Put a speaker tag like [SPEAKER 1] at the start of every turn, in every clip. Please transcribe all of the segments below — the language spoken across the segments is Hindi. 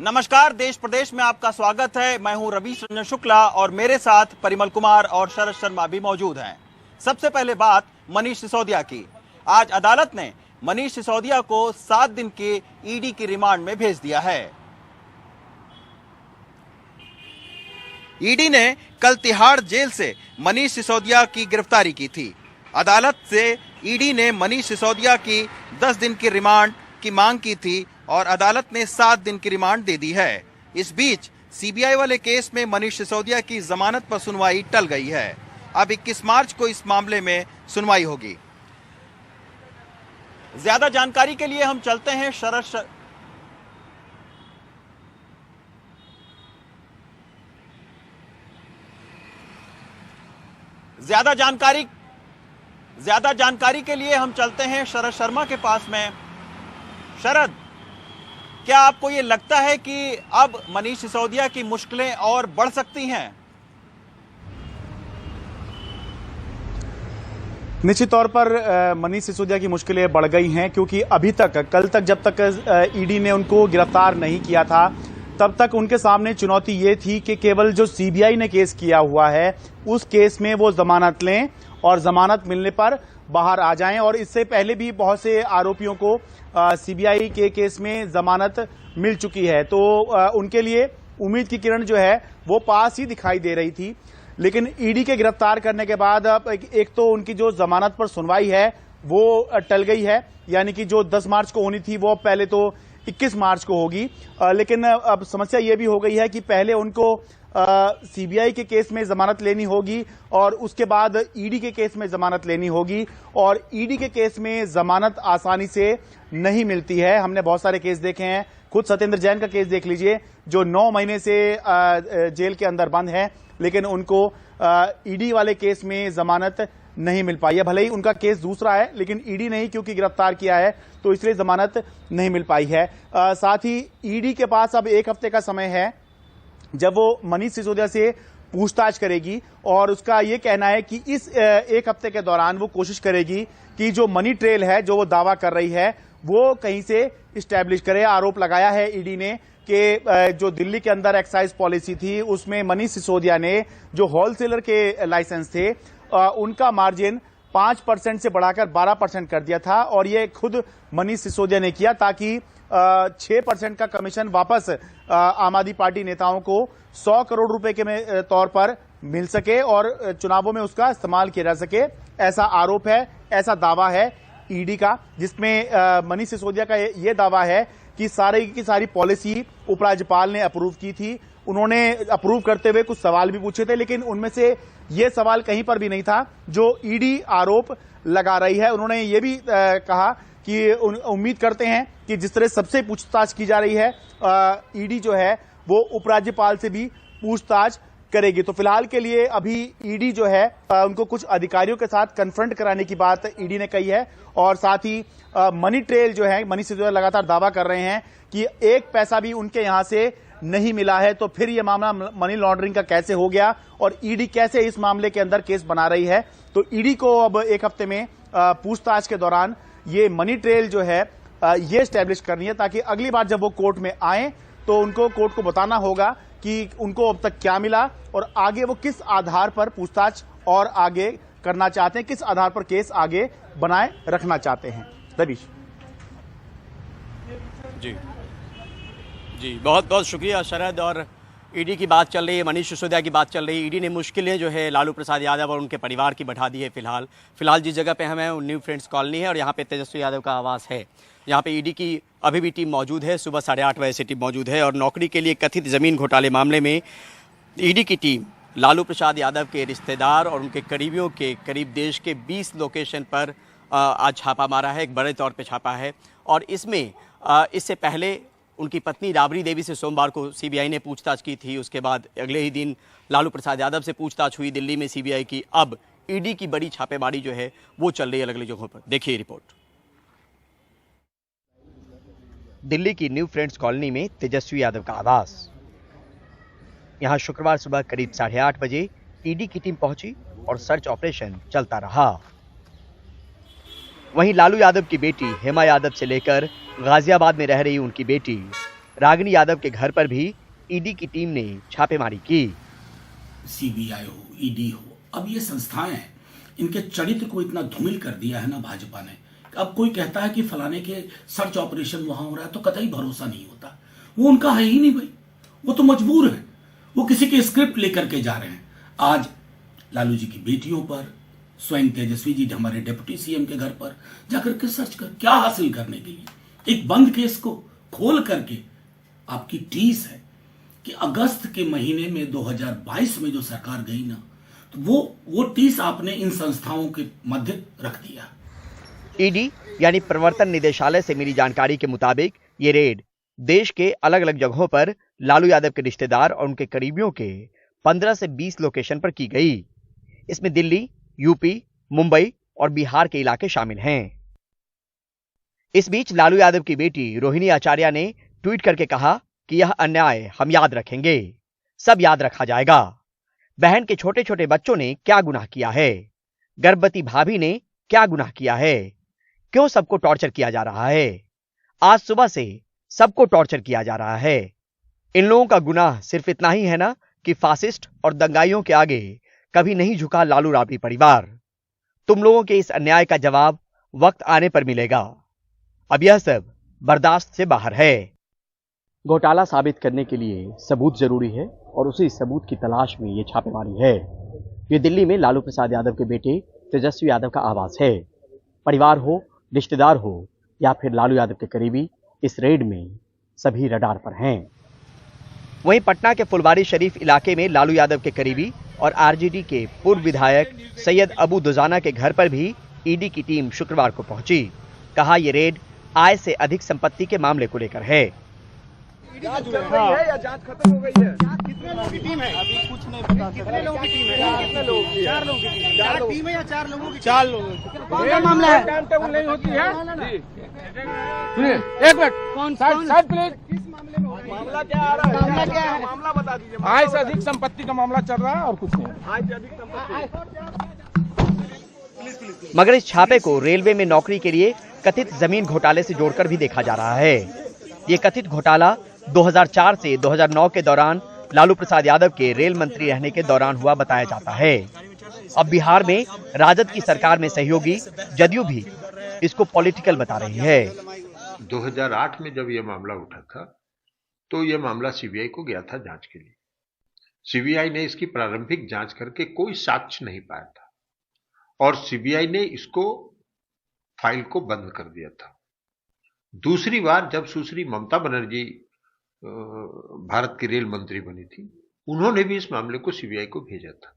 [SPEAKER 1] नमस्कार, देश प्रदेश में आपका स्वागत है। मैं हूं रवीश रंजन शुक्ला और मेरे साथ परिमल कुमार और शरद शर्मा भी मौजूद हैं। सबसे पहले बात मनीष सिसोदिया की। आज अदालत ने मनीष सिसोदिया को 7 दिन के ईडी की रिमांड में भेज दिया है। ईडी ने कल तिहाड़ जेल से मनीष सिसोदिया की गिरफ्तारी की थी। अदालत से ईडी ने मनीष सिसोदिया की 10 दिन की रिमांड की मांग की थी और अदालत ने 7 दिन की रिमांड दे दी है। इस बीच सीबीआई वाले केस में मनीष सिसोदिया की जमानत पर सुनवाई टल गई है। अब 21 मार्च को इस मामले में सुनवाई होगी। ज्यादा जानकारी के लिए हम चलते हैं ज्यादा जानकारी के लिए हम चलते हैं शरद शर्मा के पास में। शरद, क्या आपको ये लगता है कि अब मनीष सिसोदिया की मुश्किलें और बढ़ सकती हैं?
[SPEAKER 2] निश्चित तौर पर मनीष सिसोदिया की मुश्किलें बढ़ गई हैं, क्योंकि अभी तक कल तक जब तक ईडी ने उनको गिरफ्तार नहीं किया था तब तक उनके सामने चुनौती ये थी कि केवल जो सीबीआई ने केस किया हुआ है उस केस में वो जमानत लें और जमानत मिलने पर बाहर आ जाएं। और इससे पहले भी बहुत से आरोपियों को सीबीआई के केस में जमानत मिल चुकी है, तो उनके लिए उम्मीद की किरण जो है वो पास ही दिखाई दे रही थी। लेकिन ईडी के गिरफ्तार करने के बाद अब एक तो उनकी जो जमानत पर सुनवाई है वो टल गई है, यानी कि जो 10 मार्च को होनी थी वो पहले तो 21 मार्च को होगी। लेकिन अब समस्या ये भी हो गई है कि पहले उनको सीबीआई के केस में जमानत लेनी होगी और उसके बाद ईडी के केस में जमानत लेनी होगी, और ईडी के केस में जमानत आसानी से नहीं मिलती है। हमने बहुत सारे केस देखे हैं, खुद सत्येंद्र जैन का केस देख लीजिए जो 9 महीने से जेल के अंदर बंद है, लेकिन उनको ईडी वाले केस में जमानत नहीं मिल पाई है। भले ही उनका केस दूसरा है, लेकिन ईडी ने ही क्योंकि गिरफ्तार किया है तो इसलिए जमानत नहीं मिल पाई है। साथ ही ईडी के पास अब 1 हफ्ते का समय है जब वो मनीष सिसोदिया से पूछताछ करेगी, और उसका ये कहना है कि इस 1 हफ्ते के दौरान वो कोशिश करेगी कि जो मनी ट्रेल है जो वो दावा कर रही है वो कहीं से इस्टेब्लिश करे। आरोप लगाया है ईडी ने कि जो दिल्ली के अंदर एक्साइज पॉलिसी थी उसमें मनीष सिसोदिया ने जो होलसेलर के लाइसेंस थे उनका मार्जिन 5% से बढ़ाकर 12% कर दिया था, और ये खुद मनीष सिसोदिया ने किया ताकि 6% का कमीशन वापस आम आदमी पार्टी नेताओं को 100 करोड़ रुपए के तौर पर मिल सके और चुनावों में उसका इस्तेमाल किया जा सके। ऐसा आरोप है, ऐसा दावा है ईडी का, जिसमें मनीष सिसोदिया का ये दावा है कि सारी की सारी पॉलिसी उपराज्यपाल ने अप्रूव की थी। उन्होंने अप्रूव करते हुए कुछ सवाल भी पूछे थे, लेकिन उनमें से ये सवाल कहीं पर भी नहीं था जो ईडी आरोप लगा रही है। उन्होंने ये भी कहा कि उम्मीद करते हैं कि जिस तरह सबसे पूछताछ की जा रही है ईडी जो है वो उपराज्यपाल से भी पूछताछ करेगी। तो फिलहाल के लिए अभी ईडी जो है उनको कुछ अधिकारियों के साथ कन्फ्रंट कराने की बात ईडी ने कही है, और साथ ही मनी ट्रेल जो है मनीष सिसोदिया लगातार दावा कर रहे हैं कि 1 पैसा भी उनके यहां से नहीं मिला है, तो फिर यह मामला मनी लॉन्ड्रिंग का कैसे हो गया और ईडी कैसे इस मामले के अंदर केस बना रही है। तो ईडी को अब 1 हफ्ते में पूछताछ के दौरान ये मनी ट्रेल जो है ये स्टैब्लिश करनी है, ताकि अगली बार जब वो कोर्ट में आए तो उनको कोर्ट को बताना होगा कि उनको अब तक क्या मिला और आगे वो किस आधार पर पूछताछ और आगे करना चाहते हैं, किस आधार पर केस आगे बनाए रखना चाहते हैं। रवीश
[SPEAKER 3] जी बहुत बहुत शुक्रिया शरद। और ईडी की बात चल रही है, मनीष सिसोदिया की बात चल रही है। ईडी ने मुश्किलें जो है लालू प्रसाद यादव और उनके परिवार की बढ़ा दी है। फिलहाल जिस जगह पे हम हैं न्यू फ्रेंड्स कॉलोनी है और यहाँ पे तेजस्वी यादव का आवास है। यहाँ पे ईडी की अभी भी टीम मौजूद है, सुबह 8:30 बजे से टीम मौजूद है, और नौकरी के लिए कथित जमीन घोटाले मामले में ईडी की टीम लालू प्रसाद यादव के रिश्तेदार और उनके करीबियों के करीब देश के 20 लोकेशन पर आज छापा मारा है, एक बड़े तौर पर छापा है। और इसमें इससे पहले उनकी पत्नी राबड़ी देवी से सोमवार को सीबीआई ने पूछताछ की थी। उसके बाद अगले ही दिन लालू प्रसाद यादव से पूछताछ हुई दिल्ली में सीबीआई की। अब ईडी की बड़ी छापेमारी जो है वो चल रही है अलग अलग जगहों पर। देखिए रिपोर्ट। दिल्ली की न्यू फ्रेंड्स कॉलोनी में तेजस्वी यादव का आवास। यहां शुक्रवार सुबह करीब 8:30 बजे ईडी की टीम पहुंची और सर्च ऑपरेशन चलता रहा। वहीं लालू यादव की बेटी हेमा यादव से लेकर गाजियाबाद में रह रही उनकी बेटी रागिनी यादव के घर पर भी ईडी की टीम ने छापेमारी की।
[SPEAKER 4] सीबीआई हो, ईडी हो, अब ये संस्थाएं हैं, इनके चरित्र को इतना धूमिल कर दिया है ना भाजपा ने। अब कोई कहता है कि फलाने के सर्च ऑपरेशन वहां हो रहा है तो कतई भरोसा नहीं होता। वो उनका है ही नहीं भाई, वो तो मजबूर है, वो किसी की स्क्रिप्ट लेकर के जा रहे हैं। आज लालू जी की बेटियों पर, स्वयं तेजस्वी जी हमारे डिप्टी सीएम के घर पर जाकर के सर्च कर क्या हासिल करने के लिए, एक बंद केस को खोल करके आपकी टीस है कि अगस्त के महीने में 2022 में जो सरकार गई ना, तो वो टीस आपने इन संस्थाओं के मध्य रख दिया।
[SPEAKER 3] ईडी यानी प्रवर्तन निदेशालय से मिली जानकारी के मुताबिक ये रेड देश के अलग अलग जगहों पर लालू यादव के रिश्तेदार और उनके करीबियों के 15 से 20 लोकेशन पर की गई। इसमें दिल्ली, यूपी, मुंबई और बिहार के इलाके शामिल हैं। इस बीच लालू यादव की बेटी रोहिणी आचार्य ने ट्वीट करके कहा कि यह अन्याय हम याद रखेंगे, सब याद रखा जाएगा। बहन के छोटे छोटे बच्चों ने क्या गुनाह किया है, गर्भवती भाभी ने क्या गुनाह किया है, क्यों सबको टॉर्चर किया जा रहा है, आज सुबह से सबको टॉर्चर किया जा रहा है। इन लोगों का गुनाह सिर्फ इतना ही है ना कि फासिस्ट और दंगाइयों के आगे कभी नहीं झुका लालू राबड़ी परिवार। तुम लोगों के इस अन्याय का जवाब वक्त आने पर मिलेगा। अब यह सब बर्दाश्त से बाहर है। घोटाला साबित करने के लिए सबूत जरूरी है और उसी सबूत की तलाश में ये छापेमारी है। ये दिल्ली में लालू प्रसाद यादव के बेटे तेजस्वी यादव का आवास है। परिवार हो, रिश्तेदार हो या फिर लालू यादव के करीबी, इस रेड में सभी रडार पर हैं। वहीं पटना के फुलवारी शरीफ इलाके में लालू यादव के करीबी और आरजेडी के पूर्व विधायक सैयद अबू दुजाना के घर पर भी ईडी की टीम शुक्रवार को पहुंची। कहा यह रेड आय से अधिक संपत्ति के मामले को लेकर है।
[SPEAKER 5] जांच चल रही है या जांच खत्म हो गई है? कितने लोगों की टीम है? अभी कुछ नहीं पता। कितने लोगों की टीम है? कितने लोगों की? 4 लोगों की टीम। 4 टीम है या 4 लोगों की? 4 लोगों की। ये मामला है, टाइम टेबल नहीं होती है जी। सुनिए एक मिनट, कौन साइड प्लीज। किस मामले में मामला क्या आ रहा है? मामला क्या है? मामला बता दीजिए। आय से अधिक संपत्ति का मामला चल रहा है और कुछ नहीं। आय से अधिक संपत्ति।
[SPEAKER 3] मगर इस छापे को रेलवे में नौकरी के लिए कथित जमीन घोटाले से जोड़कर भी देखा जा रहा है। ये कथित घोटाला 2004 से 2009 के दौरान लालू प्रसाद यादव के रेल मंत्री रहने के दौरान हुआ बताया जाता है। अब बिहार में राजद की सरकार में सहयोगी जदयू भी इसको पॉलिटिकल बता रही है।
[SPEAKER 6] 2008 में जब यह मामला उठा था तो यह मामला सीबीआई को गया था जांच के लिए। सीबीआई ने इसकी प्रारंभिक जांच करके कोई साक्ष्य नहीं पाया था और सीबीआई ने इसको फाइल को बंद कर दिया था। दूसरी बार जब सुश्री ममता बनर्जी भारत की रेल मंत्री बनी थी, उन्होंने भी इस मामले को सीबीआई को भेजा था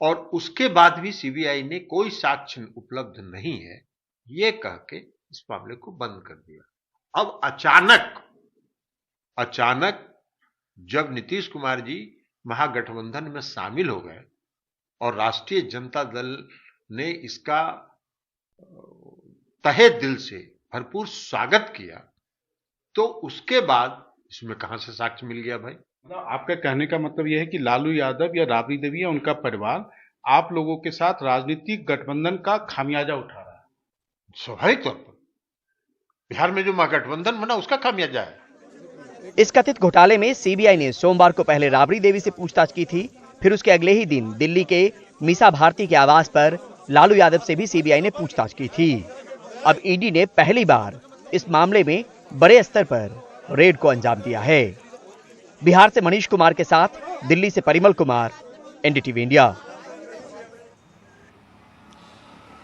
[SPEAKER 6] और उसके बाद भी सीबीआई ने कोई साक्ष्य उपलब्ध नहीं है ये कह के इस मामले को बंद कर दिया। अब अचानक जब नीतीश कुमार जी महागठबंधन में शामिल हो गए और राष्ट्रीय जनता दल ने इसका तहे दिल से भरपूर स्वागत किया, तो उसके बाद इसमें कहां से साक्ष्य मिल गया भाई?
[SPEAKER 7] आपका कहने का मतलब यह है कि लालू यादव या राबड़ी देवी या उनका परिवार आप लोगों के साथ राजनीतिक गठबंधन का खामियाजा उठा रहा है।
[SPEAKER 6] स्वाभाविक तौर पर बिहार में जो महागठबंधन बना उसका खामियाजा है।
[SPEAKER 3] इस कथित घोटाले में सीबीआई ने सोमवार को पहले राबड़ी देवी से पूछताछ की थी, फिर उसके अगले ही दिन दिल्ली के मीसा भारती के आवास पर लालू यादव से भी सीबीआई ने पूछताछ की थी। अब ईडी ने पहली बार इस मामले में बड़े स्तर पर रेड को अंजाम दिया है। बिहार से मनीष कुमार के साथ दिल्ली से परिमल कुमार, एनडीटीवी इंडिया।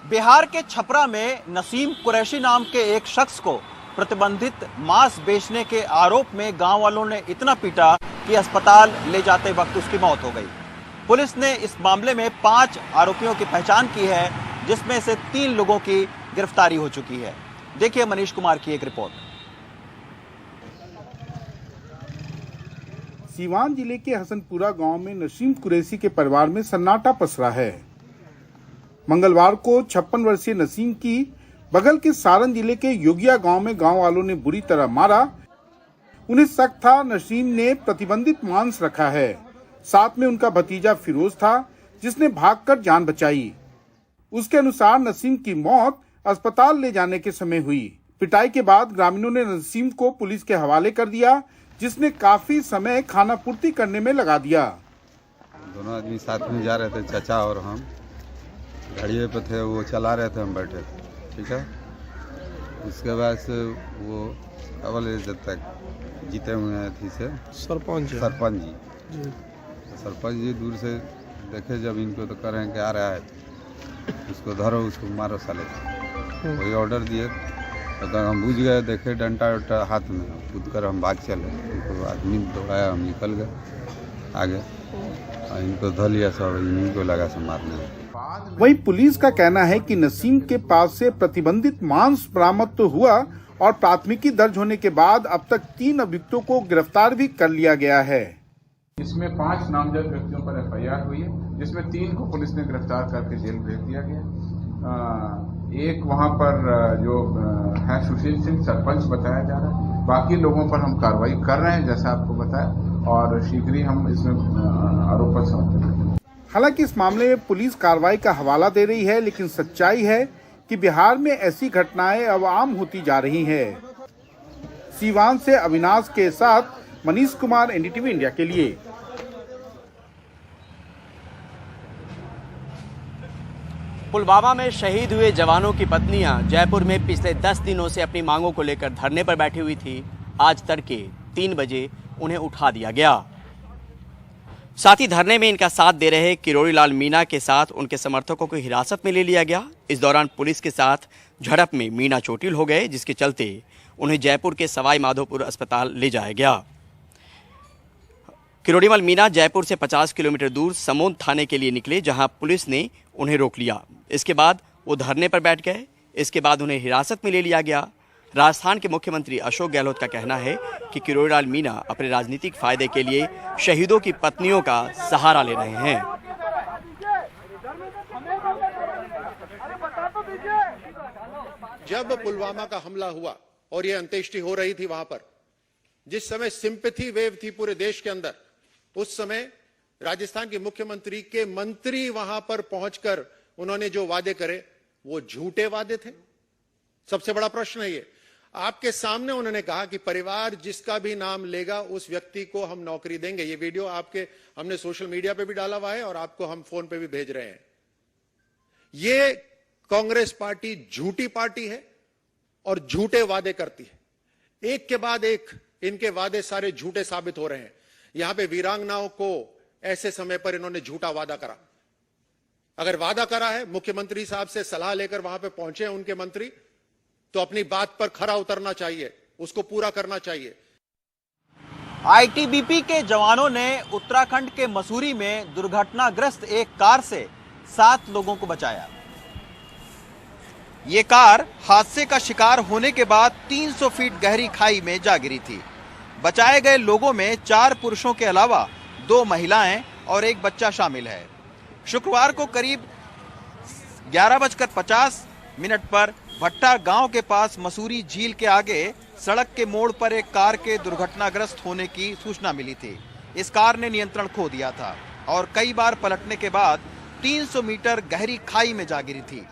[SPEAKER 1] बिहार के छपरा में नसीम कुरैशी नाम के एक शख्स को प्रतिबंधित मांस बेचने के आरोप में गांव वालों ने इतना पीटा कि अस्पताल ले जाते वक्त उसकी मौत हो गई। पुलिस ने इस मामले में 5 आरोपियों की पहचान की है, जिसमें से 3 लोगों की गिरफ्तारी हो चुकी है। देखिए मनीष कुमार की एक रिपोर्ट।
[SPEAKER 8] सीवान जिले के हसनपुरा गांव में नसीम कुरैशी के परिवार में सन्नाटा पसरा है। मंगलवार को 56 वर्षीय नसीम की बगल के सारण जिले के योगिया गांव में गांव वालों ने बुरी तरह मारा। उन्हें शक था नसीम ने प्रतिबंधित मांस रखा है। साथ में उनका भतीजा फिरोज था जिसने भागकर जान बचाई। उसके अनुसार नसीम की मौत अस्पताल ले जाने के समय हुई। पिटाई के बाद ग्रामीणों ने नसीम को पुलिस के हवाले कर दिया। जिसने काफी समय खाना पूर्ति करने में लगा दिया।
[SPEAKER 9] दोनों आदमी साथ में जा रहे थे, चाचा और हम गाड़ियों पे थे, वो चला रहे थे, हम बैठे थे, ठीक है। उसके बाद से वो अवल जब तक जीते हुए हैं थी से सरपंच जी दूर से देखे जब इनको तो कह रहे हैं कि आ रहा है, उसको धरो, उसको मारो साले, वही ऑर्डर दिए। तो हम बुझ गए, देखे डंडा वंटा हाथ में, कूद कर हम भाग चले, उनको आदमी दौड़ाया, हम निकल गए आगे, इनको धो लिया, सब इनको लगा से मारने।
[SPEAKER 8] वहीं पुलिस का कहना है कि नसीम के पास से प्रतिबंधित मांस बरामद तो हुआ और प्राथमिकी दर्ज होने के बाद अब तक 3 अभियुक्तों को गिरफ्तार भी कर लिया गया है।
[SPEAKER 10] इसमें 5 नामजद व्यक्तियों पर FIR हुई है, जिसमें 3 को पुलिस ने गिरफ्तार करके जेल भेज दिया गया। एक वहां पर जो है सुशील सिंह सरपंच बताया जा रहा है, बाकी लोगों पर हम कार्रवाई कर रहे हैं जैसा आपको बताया, और शीघ्र ही हम इसमें आरोप पत्र समर्पित करेंगे।
[SPEAKER 8] हालांकि इस मामले में पुलिस कार्रवाई का हवाला दे रही है, लेकिन सच्चाई है कि बिहार में ऐसी घटनाएं अब आम होती जा रही हैं। सीवान से अविनाश के साथ मनीष कुमार, NDTV इंडिया के लिए।
[SPEAKER 3] पुलवामा में शहीद हुए जवानों की पत्नियां जयपुर में पिछले 10 दिनों से अपनी मांगों को लेकर धरने पर बैठी हुई थी। आज तड़के 3 बजे उन्हें उठा दिया गया। साथ ही धरने में इनका साथ दे रहे किरोड़ी लाल मीणा के साथ उनके समर्थकों को हिरासत में ले लिया गया। इस दौरान पुलिस के साथ झड़प में मीणा चोटिल हो गए, जिसके चलते उन्हें जयपुर के सवाई माधोपुर अस्पताल ले जाया गया। किरोड़ी लाल मीणा जयपुर से 50 किलोमीटर दूर समोन थाने के लिए निकले, जहां पुलिस ने उन्हें रोक लिया। इसके बाद वो धरने पर बैठ गए। इसके बाद उन्हें हिरासत में ले लिया गया। राजस्थान के मुख्यमंत्री अशोक गहलोत का कहना है कि किरोड़ी लाल मीणा अपने राजनीतिक फायदे के लिए शहीदों की पत्नियों का सहारा ले रहे हैं।
[SPEAKER 11] जब पुलवामा का हमला हुआ और ये अंत्येष्टि हो रही थी, वहां पर जिस समय सिंपैथी वेव थी पूरे देश के अंदर, उस समय राजस्थान के मुख्यमंत्री के मंत्री वहां पर पहुंचकर उन्होंने जो वादे करे वो झूठे वादे थे। सबसे बड़ा प्रश्न है ये। आपके सामने उन्होंने कहा कि परिवार जिसका भी नाम लेगा उस व्यक्ति को हम नौकरी देंगे। ये वीडियो आपके हमने सोशल मीडिया पे भी डाला हुआ है और आपको हम फोन पे भी भेज रहे हैं। ये कांग्रेस पार्टी झूठी पार्टी है और झूठे वादे करती है। एक के बाद एक इनके वादे सारे झूठे साबित हो रहे हैं। यहां पे वीरांगनाओं को ऐसे समय पर इन्होंने झूठा वादा करा। अगर वादा करा है, मुख्यमंत्री साहब से सलाह लेकर वहां पे पहुंचे हैं उनके मंत्री, तो अपनी बात पर खरा उतरना चाहिए, उसको पूरा करना चाहिए।
[SPEAKER 1] आईटीबीपी के जवानों ने उत्तराखंड के मसूरी में दुर्घटनाग्रस्त एक कार से 7 लोगों को बचाया। ये कार हादसे का शिकार होने के बाद 300 फीट गहरी खाई में जा गिरी थी। बचाए गए लोगों में 4 पुरुषों के अलावा 2 महिलाएं और 1 बच्चा शामिल है। शुक्रवार को करीब 11:50 पर भट्टा गांव के पास मसूरी झील के आगे सड़क के मोड़ पर एक कार के दुर्घटनाग्रस्त होने की सूचना मिली थी। इस कार ने नियंत्रण खो दिया था और कई बार पलटने के बाद 300 मीटर गहरी खाई में जा गिरी थी।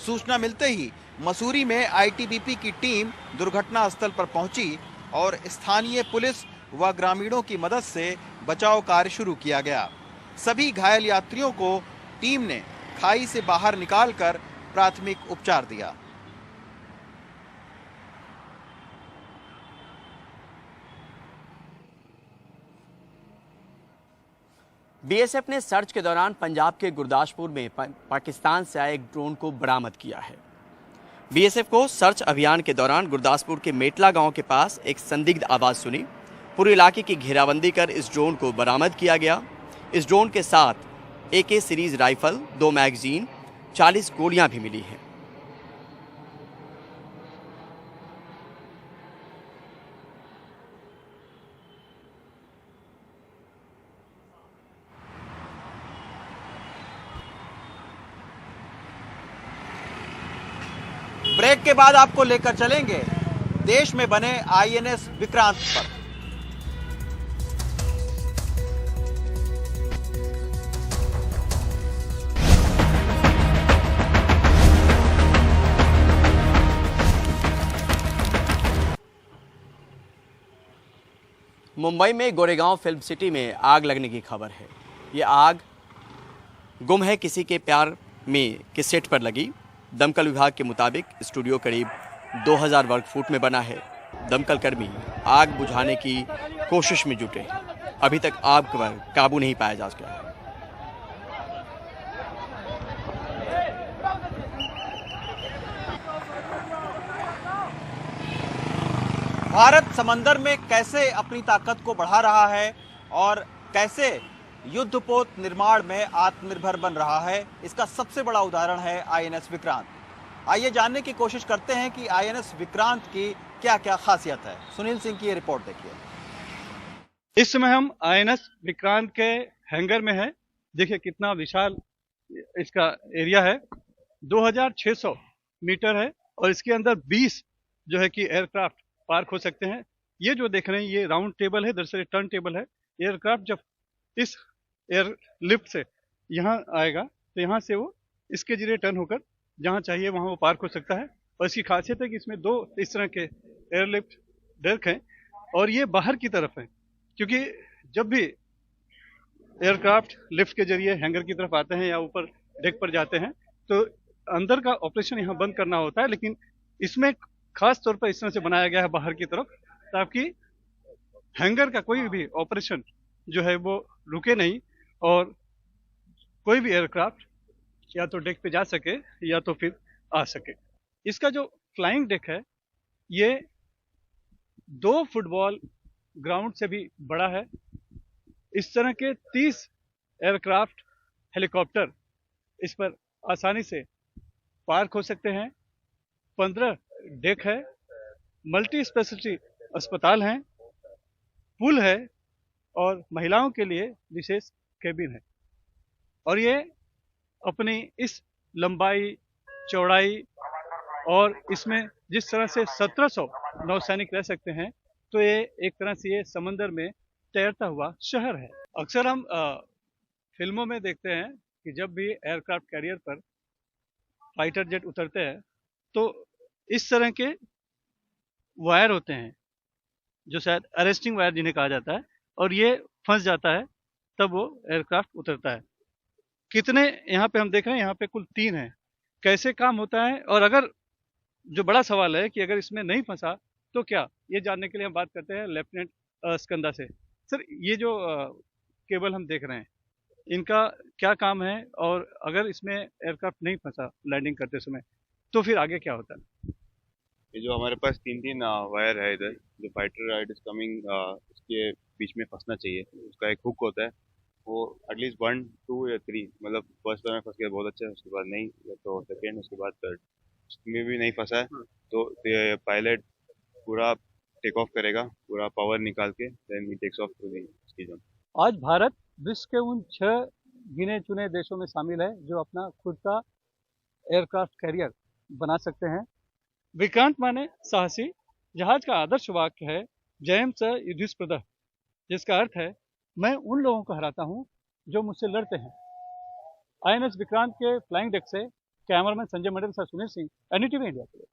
[SPEAKER 1] सूचना मिलते ही मसूरी में आईटीबीपी की टीम दुर्घटना स्थल पर पहुंची और स्थानीय पुलिस व ग्रामीणों की मदद से बचाव कार्य शुरू किया गया। सभी घायल यात्रियों को टीम ने खाई से बाहर निकालकर प्राथमिक उपचार दिया।
[SPEAKER 3] बीएसएफ ने सर्च के दौरान पंजाब के गुरदासपुर में पाकिस्तान से आए एक ड्रोन को बरामद किया है। बीएसएफ को सर्च अभियान के दौरान गुरदासपुर के मेटला गांव के पास एक संदिग्ध आवाज सुनी। पूरे इलाके की घेराबंदी कर इस ड्रोन को बरामद किया गया। इस ड्रोन के साथ AK सीरीज राइफल, 2 मैगजीन, 40 गोलियां भी मिली हैं।
[SPEAKER 1] ब्रेक के बाद आपको लेकर चलेंगे देश में बने INS विक्रांत पर।
[SPEAKER 3] मुंबई में गोरेगांव फिल्म सिटी में आग लगने की खबर है। ये आग गुम है किसी के प्यार में के सेट पर लगी। दमकल विभाग के मुताबिक स्टूडियो करीब 2000 वर्ग फुट में बना है। दमकल कर्मी आग बुझाने की कोशिश में जुटे हैं। अभी तक आग पर काबू नहीं पाया जा सका है।
[SPEAKER 1] भारत समंदर में कैसे अपनी ताकत को बढ़ा रहा है और कैसे युद्धपोत निर्माण में आत्मनिर्भर बन रहा है, इसका सबसे बड़ा उदाहरण है आईएनएस विक्रांत। आइए जानने की कोशिश करते हैं कि आईएनएस विक्रांत की क्या क्या खासियत है। सुनील सिंह की ये रिपोर्ट देखिए।
[SPEAKER 12] इस समय हम आईएनएस विक्रांत के हैंगर में हैं। देखिए कितना विशाल इसका एरिया है, 2600 मीटर है और इसके अंदर 20 जो है कि एयरक्राफ्ट पार्क हो सकते हैं। ये जो देख रहे हैं ये राउंड टेबल है, दरअसल टर्न टेबल है। एयरक्राफ्ट जब इस एयर लिफ्ट से यहाँ आएगा तो यहाँ से वो इसके जरिए टर्न होकर जहाँ चाहिए वहाँ वो पार्क हो सकता है। और इसकी खासियत है कि इसमें 2 इस तरह के एयरलिफ्ट डेक हैं और ये बाहर की तरफ है, क्योंकि जब भी एयरक्राफ्ट लिफ्ट के जरिए हैंगर की तरफ आते हैं या ऊपर डेक पर जाते हैं तो अंदर का ऑपरेशन यहाँ बंद करना होता है, लेकिन इसमें खास तौर पर इस तरह से बनाया गया है बाहर की तरफ ताकि हैंगर का कोई भी ऑपरेशन जो है वो रुके नहीं और कोई भी एयरक्राफ्ट या तो डेक पे जा सके या तो फिर आ सके। इसका जो फ्लाइंग डेक है ये 2 फुटबॉल ग्राउंड से भी बड़ा है। इस तरह के 30 एयरक्राफ्ट हेलीकॉप्टर इस पर आसानी से पार्क हो सकते हैं। 15 डेक है, मल्टी स्पेशलिटी अस्पताल हैं, पुल है और महिलाओं के लिए विशेष केबिन है। और ये अपनी इस लंबाई, चौड़ाई और इसमें जिस तरह से 1700 नौसैनिक रह सकते हैं तो ये एक तरह से ये समंदर में तैरता हुआ शहर है। अक्सर हम फिल्मों में देखते हैं कि जब भी एयरक्राफ्ट कैरियर पर फाइटर जेट उतरते हैं तो इस तरह के वायर होते हैं जो शायद अरेस्टिंग वायर जिन्हें कहा जाता है और ये फंस जाता है तब वो एयरक्राफ्ट उतरता है। कितने यहाँ पे हम देख रहे हैं, यहाँ पे कुल 3 हैं। कैसे काम होता है और अगर जो बड़ा सवाल है कि अगर इसमें नहीं फंसा तो क्या, ये जानने के लिए हम बात करते हैं लेफ्टिनेंट स्कंदा से। सर ये जो केबल हम देख रहे हैं इनका क्या काम है और अगर इसमें एयरक्राफ्ट नहीं फंसा लैंडिंग करते समय तो फिर आगे क्या होता है?
[SPEAKER 13] ये जो हमारे पास 3 वायर है इधर, जो फाइटर राइड इज कमिंग इसके बीच में फंसना चाहिए। उसका एक हुक होता है, वो एटलीस्ट 1, 2 या 3, मतलब फर्स्ट में फंस गया बहुत अच्छा है, उसके बाद नहीं, तो सेकेंड, उसके बाद थर्ड। उसमें भी नहीं फंसा है तो पायलट पूरा टेक ऑफ करेगा, पूरा पावर निकाल के देन ही takes off to the ski zone.
[SPEAKER 12] आज भारत विश्व के उन 6 गिने चुने देशों में शामिल है जो अपना खुद का एयरक्राफ्ट कैरियर बना सकते हैं। विक्रांत माने साहसी। जहाज का आदर्श वाक्य है जयम स युधिष्ठिरः, जिसका अर्थ है मैं उन लोगों को हराता हूं जो मुझसे लड़ते हैं। आईएनएस विक्रांत के फ्लाइंग डेक से कैमरामैन संजय मंडल से सुनील सिंह, एनडीटीवी इंडिया के लिए।